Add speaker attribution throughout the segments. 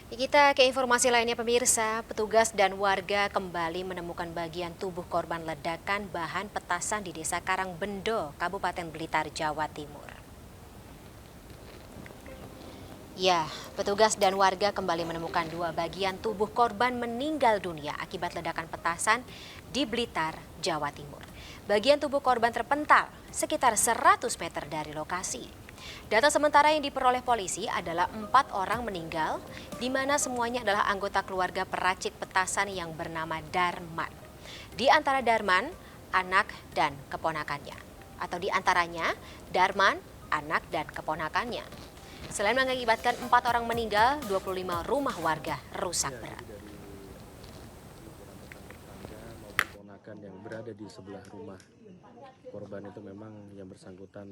Speaker 1: Kita ke informasi lainnya pemirsa, petugas dan warga kembali menemukan bagian tubuh korban ledakan bahan petasan di Desa Karangbendo, Kabupaten Blitar, Jawa Timur. Ya, petugas dan warga kembali menemukan dua bagian tubuh korban meninggal dunia akibat ledakan petasan di Blitar, Jawa Timur. Bagian tubuh korban terpental sekitar 100 meter dari lokasi. Data sementara yang diperoleh polisi adalah 4 orang meninggal, di mana semuanya adalah anggota keluarga peracik petasan yang bernama Darman. Di antara Darman, anak dan keponakannya. Atau di antaranya, Darman, anak dan keponakannya. Selain mengakibatkan 4 orang meninggal, 25 rumah warga rusak berat.
Speaker 2: Keponakan yang berada di sebelah rumah korban itu memang yang bersangkutan.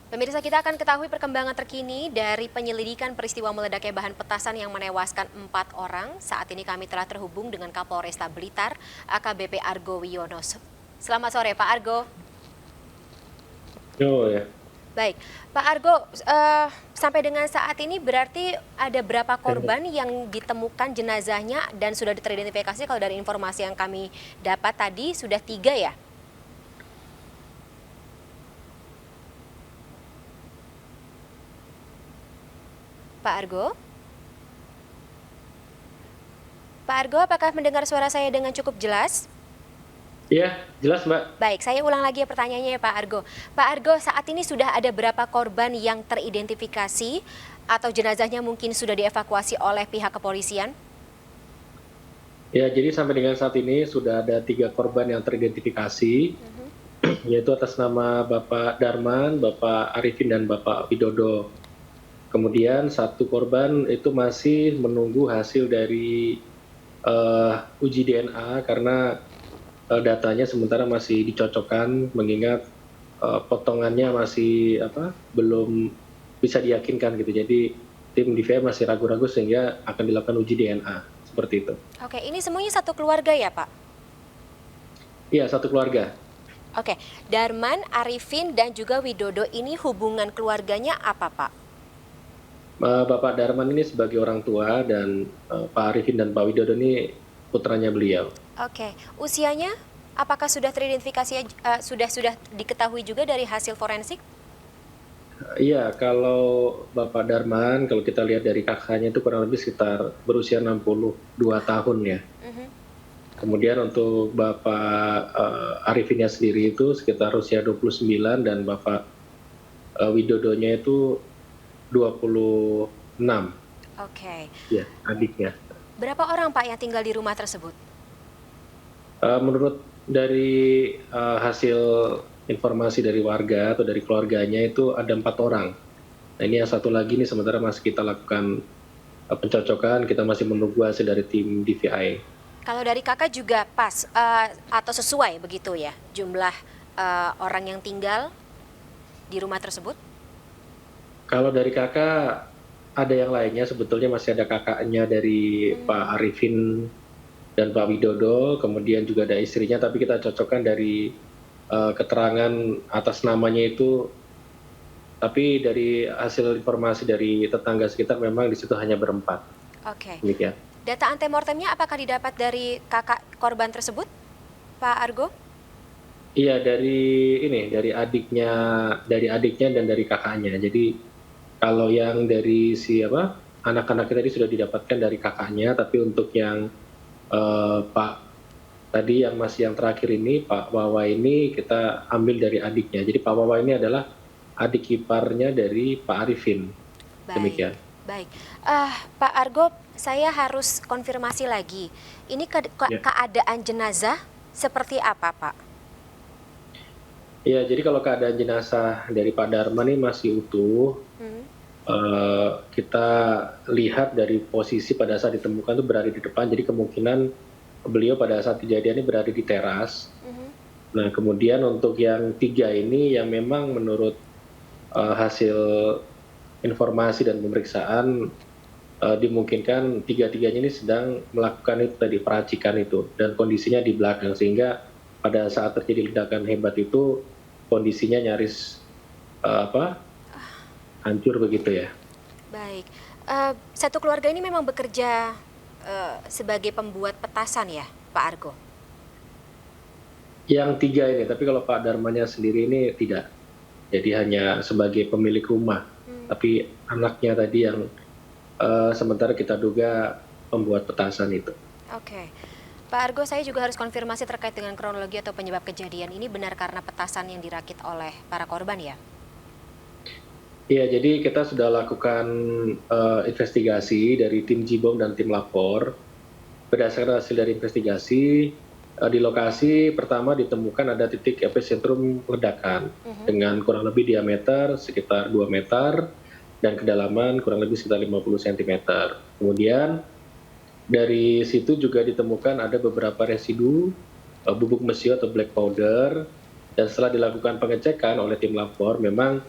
Speaker 1: Pemirsa, kita akan ketahui perkembangan terkini dari penyelidikan peristiwa meledaknya bahan petasan yang menewaskan 4 orang. Saat ini kami telah terhubung dengan Kapolresta Blitar, AKBP Argo Wiono. Selamat sore Pak Argo.
Speaker 2: Oh ya.
Speaker 1: Baik, Pak Argo, sampai dengan saat ini berarti ada berapa korban yang ditemukan jenazahnya dan sudah teridentifikasi? Kalau dari informasi yang kami dapat tadi sudah 3 ya? Pak Argo? Pak Argo, apakah mendengar suara saya dengan cukup jelas?
Speaker 2: Iya, jelas Mbak.
Speaker 1: Baik, saya ulang lagi pertanyaannya ya Pak Argo. Pak Argo, saat ini sudah ada berapa korban yang teridentifikasi atau jenazahnya mungkin sudah dievakuasi oleh pihak kepolisian?
Speaker 2: Ya, jadi sampai dengan saat ini sudah ada 3 korban yang teridentifikasi, yaitu atas nama Bapak Darman, Bapak Arifin, dan Bapak Widodo. Kemudian 1 korban itu masih menunggu hasil dari uji DNA karena datanya sementara masih dicocokkan mengingat potongannya masih belum bisa diyakinkan gitu. Jadi tim DVI masih ragu-ragu sehingga akan dilakukan uji DNA seperti itu.
Speaker 1: Oke, ini semuanya satu keluarga ya Pak?
Speaker 2: Iya, 1 keluarga.
Speaker 1: Oke, Darman, Arifin, dan juga Widodo ini hubungan keluarganya apa Pak?
Speaker 2: Bapak Darman ini sebagai orang tua dan Pak Arifin dan Pak Widodo ini putranya beliau.
Speaker 1: Oke, usianya apakah sudah teridentifikasi, sudah diketahui juga dari hasil forensik?
Speaker 2: Iya, kalau Bapak Darman, kalau kita lihat dari kakaknya itu kurang lebih sekitar berusia 62 tahun ya. Kemudian untuk Bapak Arifinnya sendiri itu sekitar usia 29 dan Bapak Widodonya itu 26.
Speaker 1: Oke,
Speaker 2: Ya, adiknya.
Speaker 1: berapa orang Pak yang tinggal di rumah tersebut?
Speaker 2: Menurut dari hasil informasi dari warga atau dari keluarganya itu ada 4 orang. Nah, ini yang satu lagi nih sementara masih kita lakukan pencocokan, kita masih menunggu hasil dari tim DVI.
Speaker 1: Kalau dari kakak juga pas atau sesuai begitu ya jumlah orang yang tinggal di rumah tersebut?
Speaker 2: Kalau dari kakak ada yang lainnya, sebetulnya masih ada kakaknya dari Pak Arifin dan Pak Widodo, kemudian juga ada istrinya, tapi kita cocokkan dari keterangan atas namanya itu, tapi dari hasil informasi dari tetangga sekitar memang di situ hanya berempat.
Speaker 1: Oke.
Speaker 2: Demikian.
Speaker 1: Data antemortemnya apakah didapat dari kakak korban tersebut, Pak Argo?
Speaker 2: Iya, dari adiknya dan dari kakaknya. Jadi kalau yang dari anak-anak tadi sudah didapatkan dari kakaknya, tapi untuk yang Pak tadi yang terakhir ini Pak Wawa ini kita ambil dari adiknya. Jadi Pak Wawa ini adalah adik iparnya dari Pak Arifin.
Speaker 1: Baik,
Speaker 2: Demikian.
Speaker 1: baik. Pak Argo, saya harus konfirmasi lagi. Ini
Speaker 2: Ya.
Speaker 1: keadaan jenazah seperti apa, Pak?
Speaker 2: Ya, jadi kalau keadaan jenazah dari Pak Darman ini masih utuh. Kita lihat dari posisi pada saat ditemukan itu berada di depan, jadi kemungkinan beliau pada saat kejadian ini berada di teras. Nah, kemudian untuk yang 3 ini yang memang menurut hasil informasi dan pemeriksaan dimungkinkan 3-tiganya ini sedang melakukan itu tadi peracikan itu dan kondisinya di belakang, sehingga pada saat terjadi ledakan hebat itu kondisinya nyaris hancur begitu ya.
Speaker 1: Baik. Satu keluarga ini memang bekerja sebagai pembuat petasan ya, Pak Argo?
Speaker 2: Yang 3 ini, tapi kalau Pak Darmannya sendiri ini tidak. Jadi hanya sebagai pemilik rumah,
Speaker 1: Hmm,
Speaker 2: tapi anaknya tadi yang sementara kita duga pembuat petasan itu.
Speaker 1: oke. Pak Argo, saya juga harus konfirmasi terkait dengan kronologi atau penyebab kejadian ini benar karena petasan yang dirakit oleh para korban ya?
Speaker 2: Iya, jadi kita sudah lakukan investigasi dari tim Jibom dan tim lapor. Berdasarkan hasil dari investigasi, di lokasi pertama ditemukan ada titik epicentrum ledakan
Speaker 1: Mhm.
Speaker 2: dengan kurang lebih diameter sekitar 2 meter dan kedalaman kurang lebih sekitar 50 cm. Kemudian dari situ juga ditemukan ada beberapa residu bubuk mesio atau black powder, dan setelah dilakukan pengecekan oleh tim lapor memang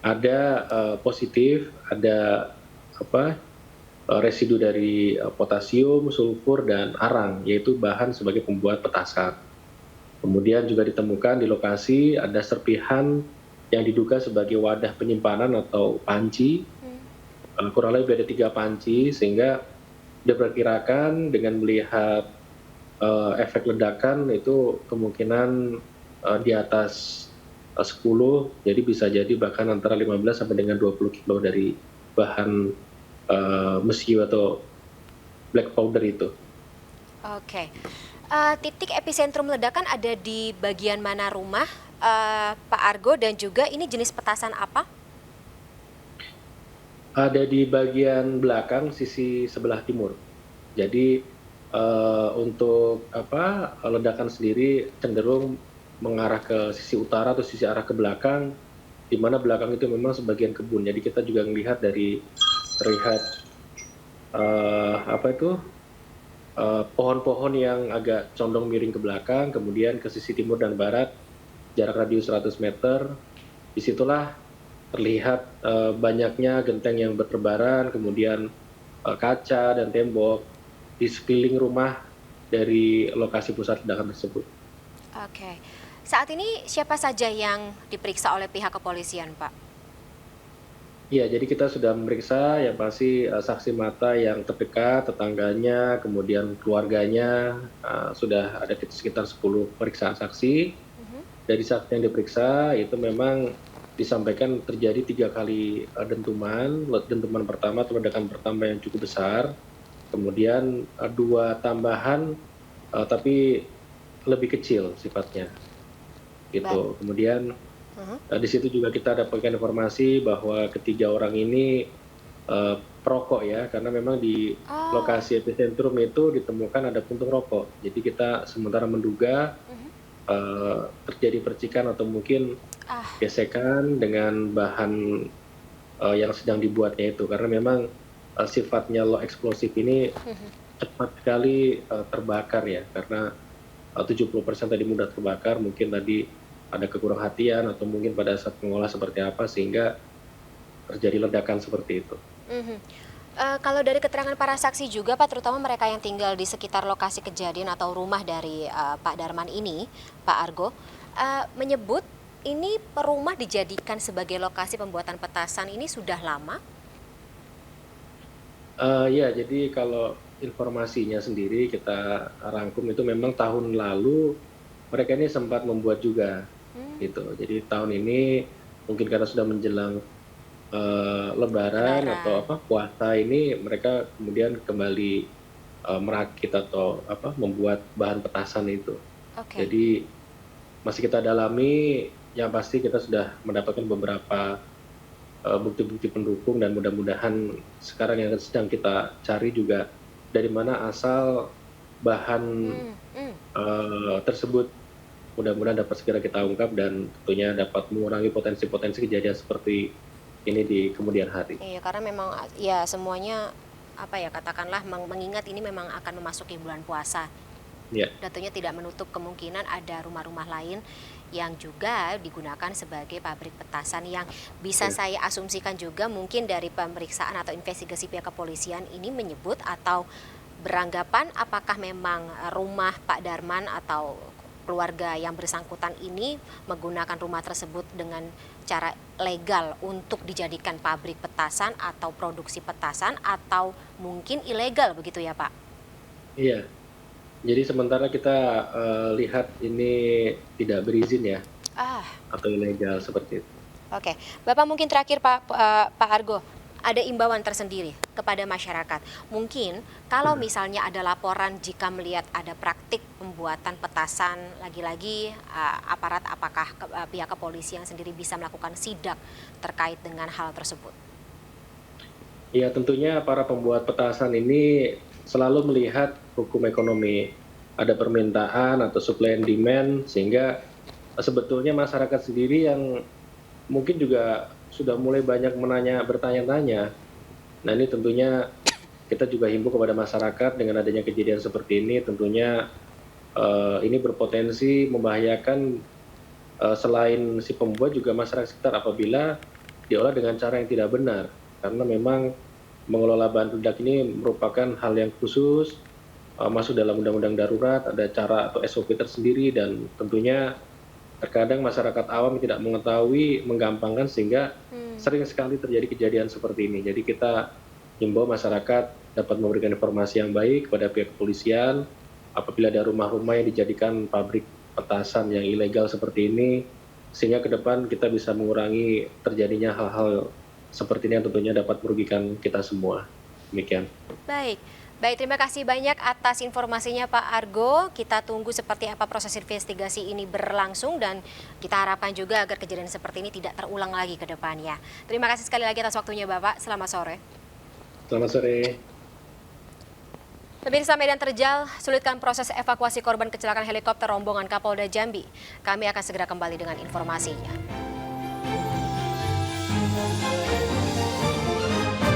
Speaker 2: ada positif, ada apa, residu dari potasium, sulfur, dan arang, yaitu bahan sebagai pembuat petasan. Kemudian juga ditemukan di lokasi ada serpihan yang diduga sebagai wadah penyimpanan atau panci,
Speaker 1: Hmm,
Speaker 2: kurang lebih ada 3 panci, sehingga diperkirakan dengan melihat efek ledakan itu kemungkinan di atas 10, jadi bisa jadi bahkan antara 15 sampai dengan 20 kilo dari bahan mesio atau black powder itu.
Speaker 1: oke. Titik epicentrum ledakan ada di bagian mana rumah, Pak Argo, dan juga ini jenis petasan apa?
Speaker 2: Ada di bagian belakang sisi sebelah timur. Jadi untuk ledakan sendiri cenderung mengarah ke sisi utara atau sisi arah ke belakang, di mana belakang itu memang sebagian kebun. Jadi kita juga melihat dari terlihat apa itu pohon-pohon yang agak condong miring ke belakang, kemudian ke sisi timur dan barat jarak radius 100 meter. Disitulah terlihat banyaknya genteng yang bertebaran, kemudian kaca dan tembok di sekeliling rumah dari lokasi pusat ledakan tersebut.
Speaker 1: Oke. Saat ini siapa saja yang diperiksa oleh pihak kepolisian, Pak?
Speaker 2: Iya, jadi kita sudah memeriksa yang pasti saksi mata yang terdekat, tetangganya, kemudian keluarganya, sudah ada sekitar 10 periksaan saksi.
Speaker 1: Mhm.
Speaker 2: Dari saksi yang diperiksa itu memang disampaikan terjadi 3 kali dentuman. Dentuman pertama atau ledakan pertama yang cukup besar, kemudian 2 tambahan tapi lebih kecil sifatnya,
Speaker 1: Baik.
Speaker 2: gitu. Kemudian
Speaker 1: Mhm.
Speaker 2: di situ juga kita dapatkan informasi bahwa ketiga orang ini perokok ya, karena memang di
Speaker 1: Oh.
Speaker 2: lokasi epicentrum itu ditemukan ada puntung rokok. Jadi kita sementara menduga
Speaker 1: Mhm.
Speaker 2: terjadi percikan atau mungkin
Speaker 1: Ah.
Speaker 2: gesekan dengan bahan yang sedang dibuatnya itu. Karena memang sifatnya low eksplosif ini
Speaker 1: Mhm.
Speaker 2: cepat sekali terbakar ya, karena 70% tadi mudah terbakar, mungkin tadi ada kekurang-hatian atau mungkin pada saat mengolah seperti apa sehingga terjadi ledakan seperti itu.
Speaker 1: Mhm. Kalau dari keterangan para saksi juga, Pak, terutama mereka yang tinggal di sekitar lokasi kejadian atau rumah dari, Pak Darman ini, Pak Argo, menyebut ini rumah dijadikan sebagai lokasi pembuatan petasan ini sudah lama?
Speaker 2: Ya, jadi kalau informasinya sendiri kita rangkum itu memang tahun lalu mereka ini sempat membuat juga,
Speaker 1: Mmm,
Speaker 2: gitu. Jadi tahun ini mungkin karena sudah menjelang lebaran atau
Speaker 1: lebaran,
Speaker 2: puasa ini mereka kemudian kembali merakit atau membuat bahan petasan itu.
Speaker 1: oke.
Speaker 2: Jadi masih kita dalami, yang pasti kita sudah mendapatkan beberapa bukti-bukti pendukung dan mudah-mudahan sekarang yang sedang kita cari juga dari mana asal bahan
Speaker 1: Mmm, mmm.
Speaker 2: tersebut. Mudah-mudahan dapat segera kita ungkap dan tentunya dapat mengurangi potensi-potensi kejadian seperti ini di kemudian hari.
Speaker 1: Iya, karena memang, ya semuanya, apa ya, katakanlah mengingat ini memang akan memasuki bulan puasa.
Speaker 2: Ya.
Speaker 1: Dan tentunya tidak menutup kemungkinan ada rumah-rumah lain yang juga digunakan sebagai pabrik petasan yang bisa
Speaker 2: Ya.
Speaker 1: saya asumsikan juga mungkin dari pemeriksaan atau investigasi pihak kepolisian ini menyebut atau beranggapan apakah memang rumah Pak Darman atau keluarga yang bersangkutan ini menggunakan rumah tersebut dengan cara legal untuk dijadikan pabrik petasan atau produksi petasan atau mungkin ilegal begitu ya Pak?
Speaker 2: Iya, jadi sementara kita lihat ini tidak berizin ya,
Speaker 1: Ah,
Speaker 2: atau ilegal seperti itu.
Speaker 1: oke. Bapak mungkin terakhir Pak Argo, ada imbauan tersendiri kepada masyarakat. Mungkin kalau misalnya ada laporan jika melihat ada praktik pembuatan petasan, lagi-lagi aparat apakah pihak kepolisian sendiri bisa melakukan sidak terkait dengan hal tersebut?
Speaker 2: Ya tentunya para pembuat petasan ini selalu melihat hukum ekonomi. Ada permintaan atau supply and demand sehingga sebetulnya masyarakat sendiri yang mungkin juga sudah mulai banyak bertanya-tanya. Nah ini tentunya kita juga himbau kepada masyarakat dengan adanya kejadian seperti ini tentunya ini berpotensi membahayakan selain si pembuat juga masyarakat sekitar apabila diolah dengan cara yang tidak benar. Karena memang mengelola bahan peledak ini merupakan hal yang khusus, masuk dalam undang-undang darurat, ada cara atau SOP tersendiri dan tentunya terkadang masyarakat awam tidak mengetahui, menggampangkan sehingga sering sekali terjadi kejadian seperti ini. Jadi kita himbau masyarakat dapat memberikan informasi yang baik kepada pihak kepolisian apabila ada rumah-rumah yang dijadikan pabrik petasan yang ilegal seperti ini, sehingga ke depan kita bisa mengurangi terjadinya hal-hal seperti ini yang tentunya dapat merugikan kita semua. Demikian.
Speaker 1: Baik. Baik, terima kasih banyak atas informasinya Pak Argo. Kita tunggu seperti apa proses investigasi ini berlangsung dan kita harapkan juga agar kejadian seperti ini tidak terulang lagi ke depannya. Terima kasih sekali lagi atas waktunya Bapak. Selamat sore.
Speaker 2: Selamat sore.
Speaker 1: Pemirsa, Medan terjal, sulitkan proses evakuasi korban kecelakaan helikopter rombongan Kapolda Jambi. Kami akan segera kembali dengan informasinya.